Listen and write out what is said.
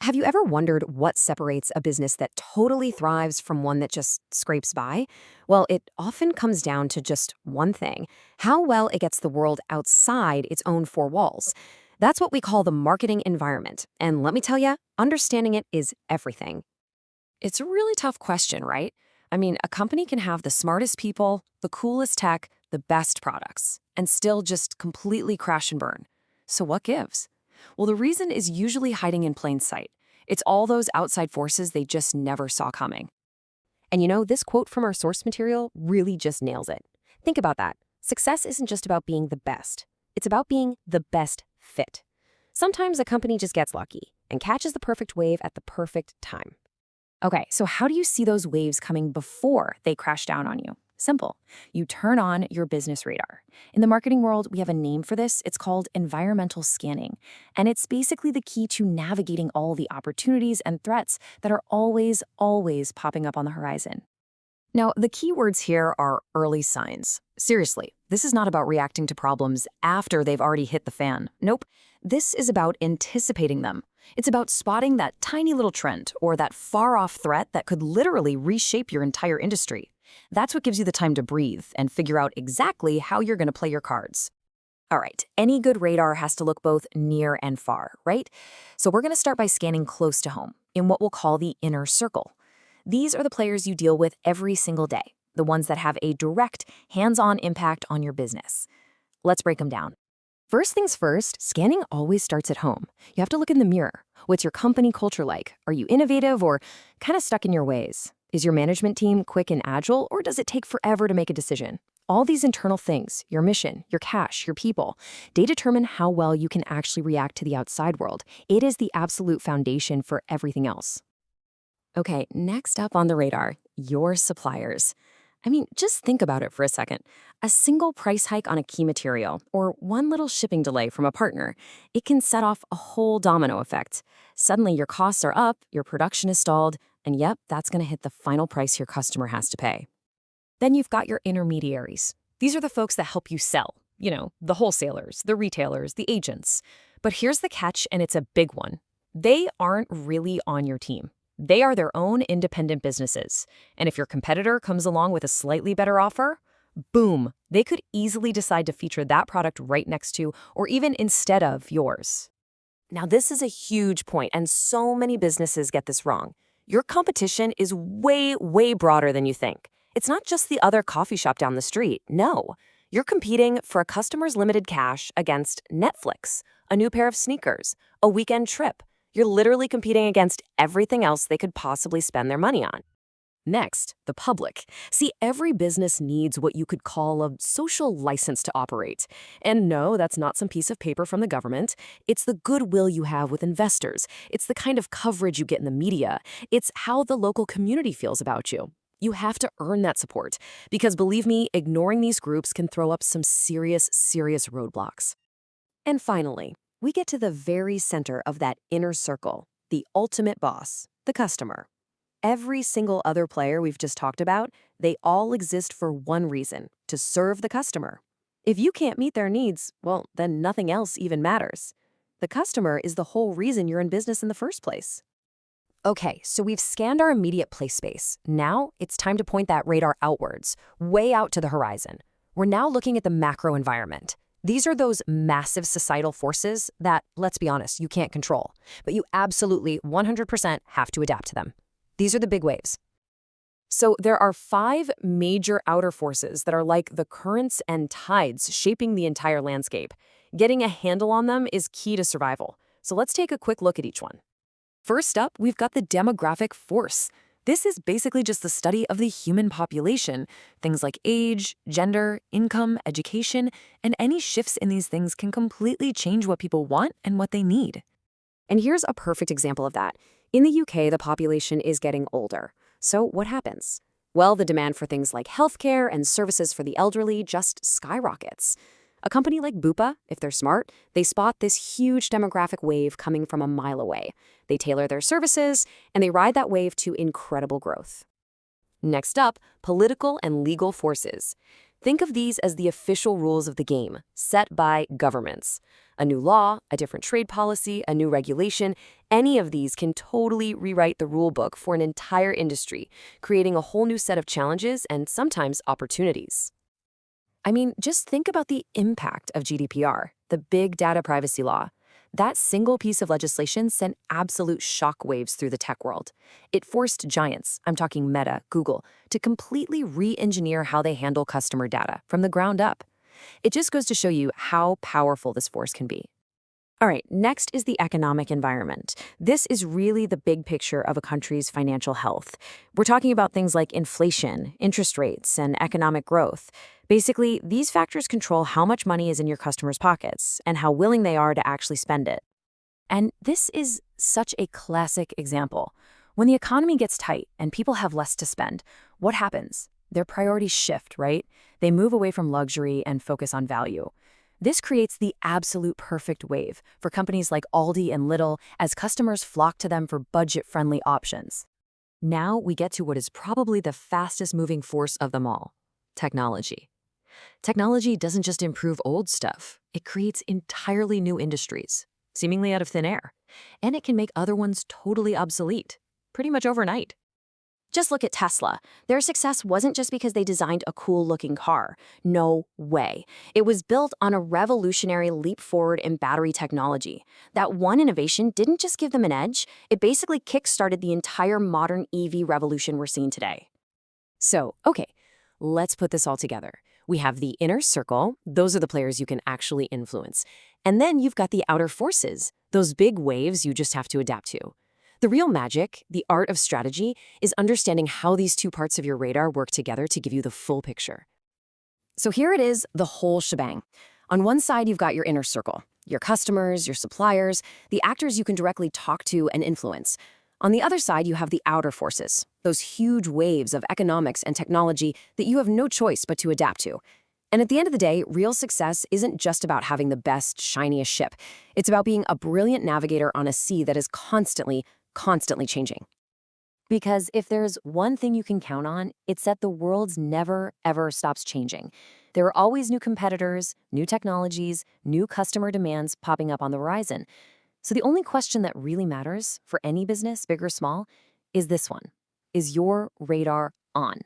Have you ever wondered what separates a business that totally thrives from one that just scrapes by? Well, it often comes down to just one thing: how well it gets the world outside its own four walls. That's what we call the marketing environment. And let me tell you, understanding it is everything. It's a really tough question, right? I mean, a company can have the smartest people, the coolest tech, the best products, and still just completely crash and burn. So what gives? Well, the reason is usually hiding in plain sight. It's all those outside forces they just never saw coming. And this quote from our source material really just nails it. Think about that. Success isn't just about being the best. It's about being the best fit. Sometimes a company just gets lucky and catches the perfect wave at the perfect time. Okay, so how do you see those waves coming before they crash down on you? Simple. You turn on your business radar. In the marketing world, we have a name for this. It's called environmental scanning. And it's basically the key to navigating all the opportunities and threats that are always popping up on the horizon. Now, the key words here are early signs. Seriously, this is not about reacting to problems after they've already hit the fan. Nope. This is about anticipating them. It's about spotting that tiny little trend or that far-off threat that could literally reshape your entire industry. That's what gives you the time to breathe and figure out exactly how you're going to play your cards. All right, any good radar has to look both near and far, right? So we're going to start by scanning close to home, in what we'll call the inner circle. These are the players you deal with every single day, the ones that have a direct, hands-on impact on your business. Let's break them down. First things first, scanning always starts at home. You have to look in the mirror. What's your company culture like? Are you innovative or kind of stuck in your ways? Is your management team quick and agile, or does it take forever to make a decision? All these internal things, your mission, your cash, your people, they determine how well you can actually react to the outside world. It is the absolute foundation for everything else. Okay, next up on the radar, your suppliers. I mean, just think about it for a second. A single price hike on a key material or one little shipping delay from a partner, it can set off a whole domino effect. Suddenly your costs are up, your production is stalled, and yep, that's going to hit the final price your customer has to pay. Then you've got your intermediaries. These are the folks that help you sell. The wholesalers, the retailers, the agents. But here's the catch, and it's a big one. They aren't really on your team. They are their own independent businesses. And if your competitor comes along with a slightly better offer, boom, they could easily decide to feature that product right next to or even instead of yours. Now, this is a huge point, and so many businesses get this wrong. Your competition is way broader than you think. It's not just the other coffee shop down the street. No, you're competing for a customer's limited cash against Netflix, a new pair of sneakers, a weekend trip. You're literally competing against everything else they could possibly spend their money on. Next, the public. See, every business needs what you could call a social license to operate. And no, that's not some piece of paper from the government. It's the goodwill you have with investors. It's the kind of coverage you get in the media. It's how the local community feels about you. You have to earn that support. Because believe me, ignoring these groups can throw up some serious roadblocks. And finally, we get to the very center of that inner circle, the ultimate boss, the customer. Every single other player we've just talked about, they all exist for one reason: to serve the customer. If you can't meet their needs, well, then nothing else even matters. The customer is the whole reason you're in business in the first place. Okay, so we've scanned our immediate play space. Now it's time to point that radar outwards, way out to the horizon. We're now looking at the macro environment. These are those massive societal forces that, let's be honest, you can't control, but you absolutely 100% have to adapt to them. These are the big waves. So there are 5 major outer forces that are like the currents and tides shaping the entire landscape. Getting a handle on them is key to survival. So let's take a quick look at each one. First up, we've got the demographic force. This is basically just the study of the human population. Things like age, gender, income, education, and any shifts in these things can completely change what people want and what they need. And here's a perfect example of that. In the UK, the population is getting older. So what happens? Well, the demand for things like healthcare and services for the elderly just skyrockets. A company like Bupa, if they're smart, they spot this huge demographic wave coming from a mile away. They tailor their services, and they ride that wave to incredible growth. Next up, political and legal forces. Think of these as the official rules of the game, set by governments. A new law, a different trade policy, a new regulation, any of these can totally rewrite the rule book for an entire industry, creating a whole new set of challenges and sometimes opportunities. I mean, just think about the impact of GDPR, the big data privacy law. That single piece of legislation sent absolute shockwaves through the tech world. It forced giants, I'm talking Meta, Google, to completely re-engineer how they handle customer data from the ground up. It just goes to show you how powerful this force can be. All right, next is the economic environment. This is really the big picture of a country's financial health. We're talking about things like inflation, interest rates, and economic growth. Basically, these factors control how much money is in your customers' pockets and how willing they are to actually spend it. And this is such a classic example. When the economy gets tight and people have less to spend, what happens? Their priorities shift, right? They move away from luxury and focus on value. This creates the absolute perfect wave for companies like Aldi and Lidl as customers flock to them for budget-friendly options. Now we get to what is probably the fastest-moving force of them all: technology. Technology doesn't just improve old stuff, it creates entirely new industries, seemingly out of thin air. And it can make other ones totally obsolete, pretty much overnight. Just look at Tesla. Their success wasn't just because they designed a cool-looking car. No way. It was built on a revolutionary leap forward in battery technology. That one innovation didn't just give them an edge, it basically kick-started the entire modern EV revolution we're seeing today. So, okay, let's put this all together. We have the inner circle, those are the players you can actually influence. And then you've got the outer forces, those big waves you just have to adapt to. The real magic, the art of strategy, is understanding how these two parts of your radar work together to give you the full picture. So here it is, the whole shebang. On one side, you've got your inner circle, your customers, your suppliers, the actors you can directly talk to and influence. On the other side, you have the outer forces, those huge waves of economics and technology that you have no choice but to adapt to. And at the end of the day, real success isn't just about having the best, shiniest ship. It's about being a brilliant navigator on a sea that is constantly changing. Because if there's one thing you can count on, it's that the world's never, ever stops changing. There are always new competitors, new technologies, new customer demands popping up on the horizon. So the only question that really matters for any business, big or small, is this one. Is your radar on?